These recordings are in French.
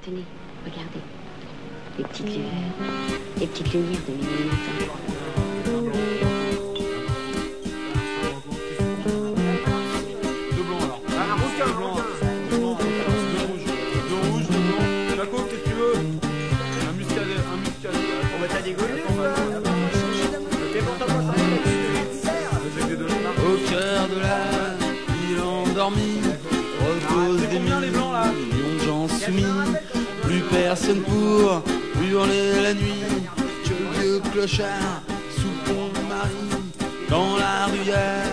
Tenez, regardez. Les petites lueurs, les petites lumières de minuit matin. Deux blancs alors. Un rouge, deux blancs. Deux blancs, deux rouges. Deux rouges, deux blancs. Jaco, qu'est-ce que tu veux? Un muscadet, un muscadet. On va t'as des gaules. Au cœur de la ville endormie repose des millions de gens soumis. Plus personne pour hurler la nuit que le vieux clochard sous le pont de Marie. Dans la rue y'a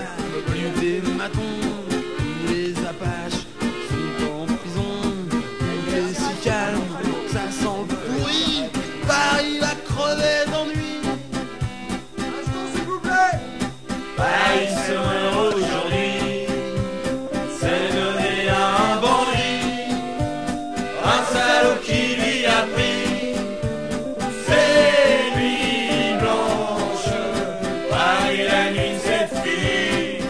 plus des matons, tous les apaches sont en prison. Il est si calme, ça sent le pourri. Paris va crever d'ennui. Paris se meurt aujourd'hui, c'est donné à un bandit, un salaud qui lui a pris ses nuits blanches. Paris la nuit c'est fini,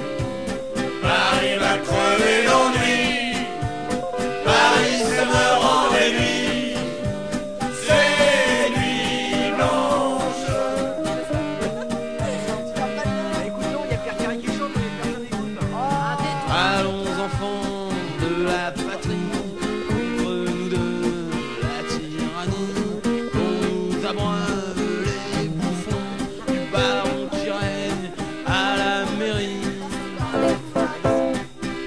Paris va crever d'ennui, Paris se meurt en nuit, ses nuits blanches. Allons enfants de la patrie, contre nous deux la tyrannie, on nous abreuve les bouffons du baron qui règne à la mairie.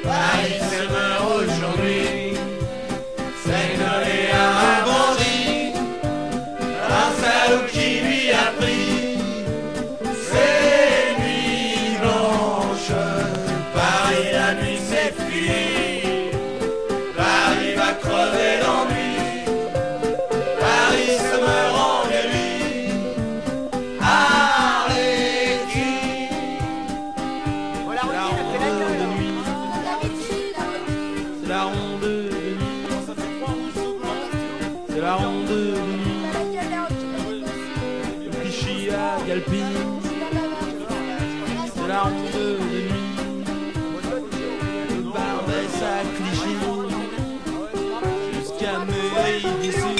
Paris se meurt aujourd'hui, c'est donné à un bandit, un salaud qui lui a pris ses nuits blanches. Paris la nuit c'est fini, Paris va crever d'ennui, Paris se meurt en nuit. Arletty, c'est la ronde de nuit, c'est la ronde de nuit, c'est la ronde de nuit, le Clichy à Galpy, c'est la ronde de nuit. Barbès à Clichy jusqu'à Mairie d'ici,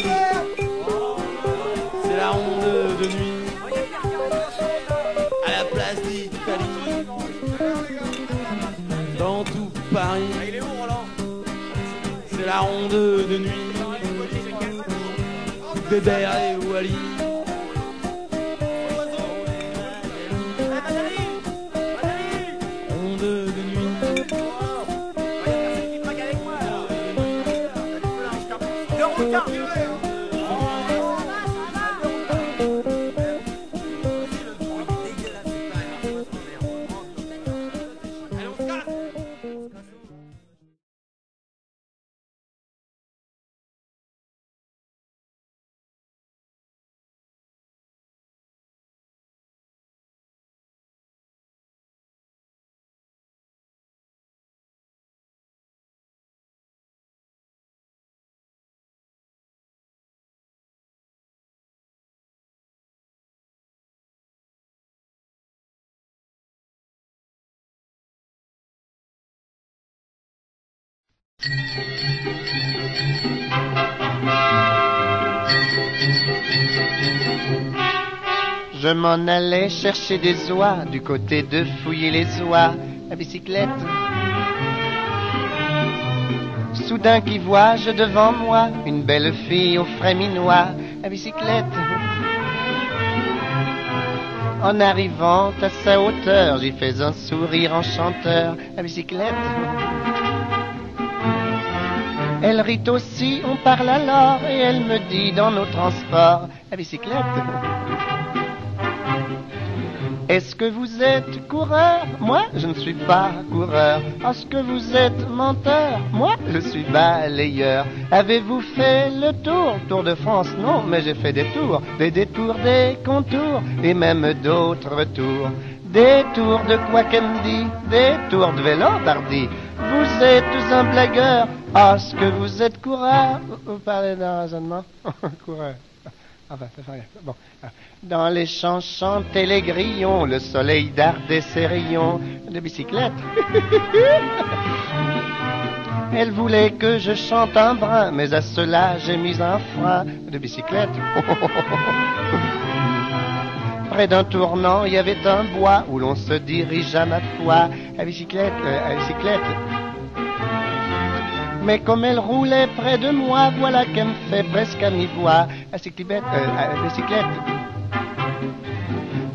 c'est la ronde de nuit. À la place d'Italie, dans tout Paris, c'est la ronde de nuit. Bébert et Wally, ronde de nuit. Je m'en allais chercher des oies du côté de fouiller les oies à bicyclette. Soudain qui vois-je devant moi une belle fille au frais minois à bicyclette. En arrivant à sa hauteur, j'y fais un sourire enchanteur à bicyclette. Elle rit aussi, on parle alors, et elle me dit dans nos transports à bicyclette. Est-ce que vous êtes coureur? Moi, je ne suis pas coureur. Est-ce que vous êtes menteur? Moi, je suis balayeur. Avez-vous fait le tour de France? Non, mais j'ai fait des tours, des détours, des contours, et même d'autres tours. Des tours de Quackendy, des tours de Vélandardy. Vous êtes un blagueur. Est-ce que vous êtes coureur? Vous parlez d'un raisonnement? Coureur. Ah ben, c'est rien. Bon. Dans les champs chantaient les grillons, le soleil dardait ses rayons de bicyclette. Elle voulait que je chante un brin, mais à cela j'ai mis un frein de bicyclette. Près d'un tournant, il y avait un bois où l'on se dirige à ma foi. À bicyclette, à bicyclette. Mais comme elle roulait près de moi, voilà qu'elle me fait presque à mi-voix. À bicyclette, à bicyclette.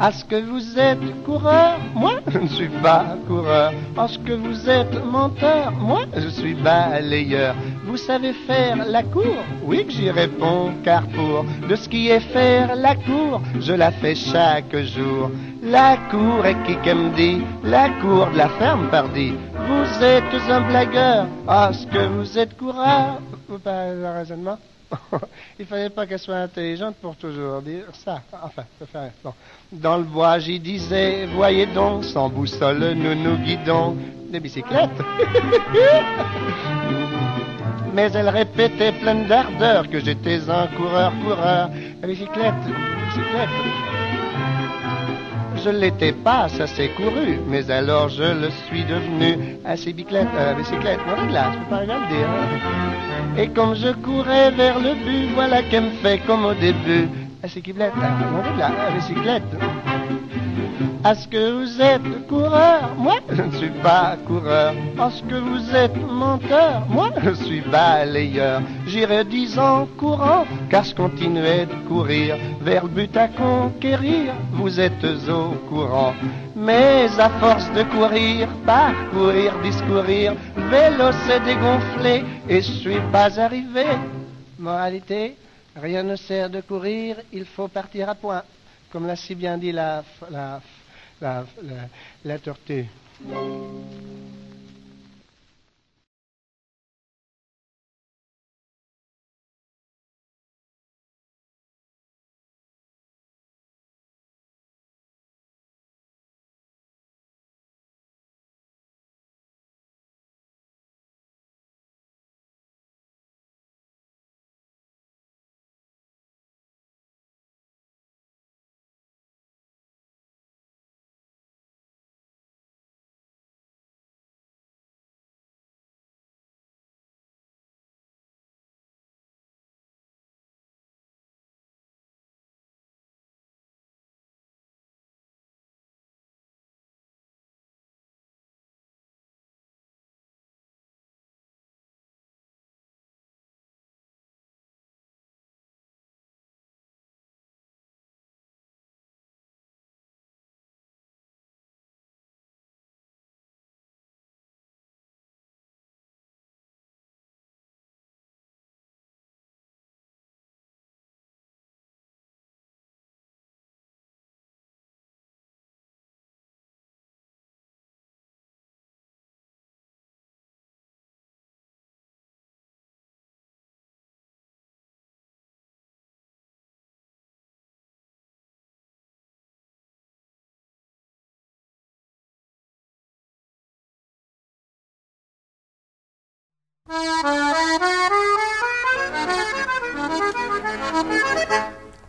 Est-ce que vous êtes coureur? Moi, je ne suis pas coureur. Est-ce que vous êtes menteur? Moi, je suis balayeur. Vous savez faire la cour? Oui que j'y réponds, car pour de skier faire la cour, je la fais chaque jour. La cour est qui me dit? La cour de la ferme, pardi. Vous êtes un blagueur. Est-ce que vous êtes coureur? Pas le raisonnement. Il fallait pas qu'elle soit intelligente pour toujours dire ça. Enfin, ça fait rien. Bon. Dans le bois, j'y disais, voyez donc, sans boussole, nous guidons. Des bicyclettes. Mais elle répétait pleine d'ardeur que j'étais un coureur. La bicyclette, bicyclette. Je l'étais pas, ça s'est couru, mais alors je le suis devenu. À ces bicyclettes, non, de là, je peux pas rien le dire. Et comme je courais vers le but, voilà qu'elle me fait comme au début. À ces bicyclettes, non, de là, à bicyclette. Est-ce que vous êtes coureur? Moi, je ne suis pas coureur. Est-ce que vous êtes menteur? Moi, je suis balayeur. J'irai 10 ans courant, car je continuais de courir vers le but à conquérir. Vous êtes au courant. Mais à force de courir, parcourir, discourir, le vélo s'est dégonflé et je suis pas arrivé. Moralité, rien ne sert de courir, il faut partir à point. Comme l'a si bien dit la tortue.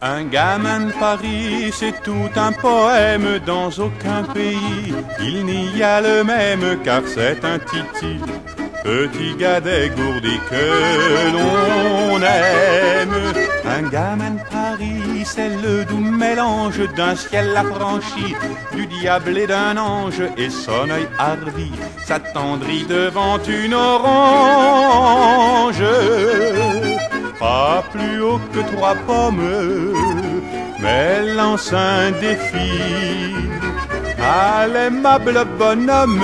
Un gamin de Paris, c'est tout un poème. Dans aucun pays, il n'y a le même, car c'est un titi, petit gars dégourdi que l'on aime. Un gamin de Paris, c'est le doux mélange d'un ciel affranchi, du diable et d'un ange, et son œil hardi s'attendrit devant une orange. Pas plus haut que 3 pommes, mais lance un défi à l'aimable bonhomme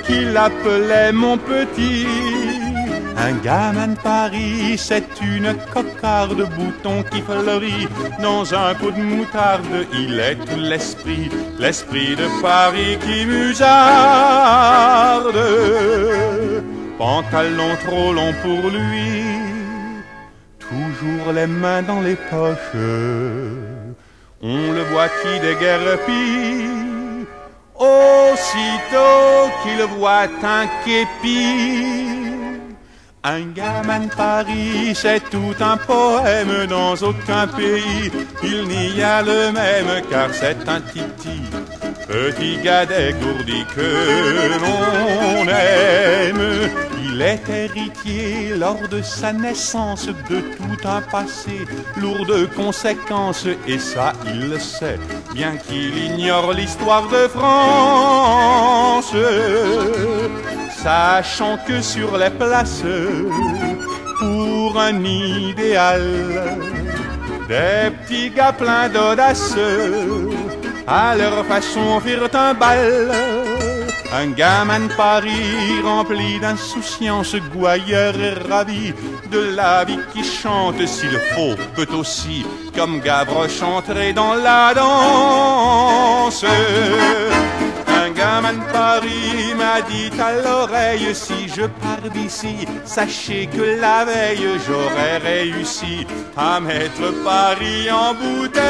qu'il appelait mon petit. Un gamin de Paris, c'est une cocarde de boutons qui fleurit dans un pot de moutarde. Il est tout l'esprit, l'esprit de Paris qui musarde. Pantalon trop long pour lui, toujours les mains dans les poches, on le voit qui déguerpit. Aussitôt qu'il voit un képi. Un gamin de Paris, c'est tout un poème. Dans aucun pays, il n'y a le même, car c'est un titi, petit gars dégourdi que l'on aime. Il est héritier lors de sa naissance de tout un passé lourd de conséquences, et ça il le sait, bien qu'il ignore l'histoire de France. Sachant que sur les places, pour un idéal, des petits gars pleins d'audace, à leur façon firent un bal. Un gamin de Paris rempli d'insouciance, gouailleur et ravi de la vie qui chante, s'il faut, peut aussi, comme Gavroche, entrer dans la danse. Un gamin de Paris m'a dit à l'oreille, si je pars d'ici, sachez que la veille j'aurais réussi à mettre Paris en bouteille.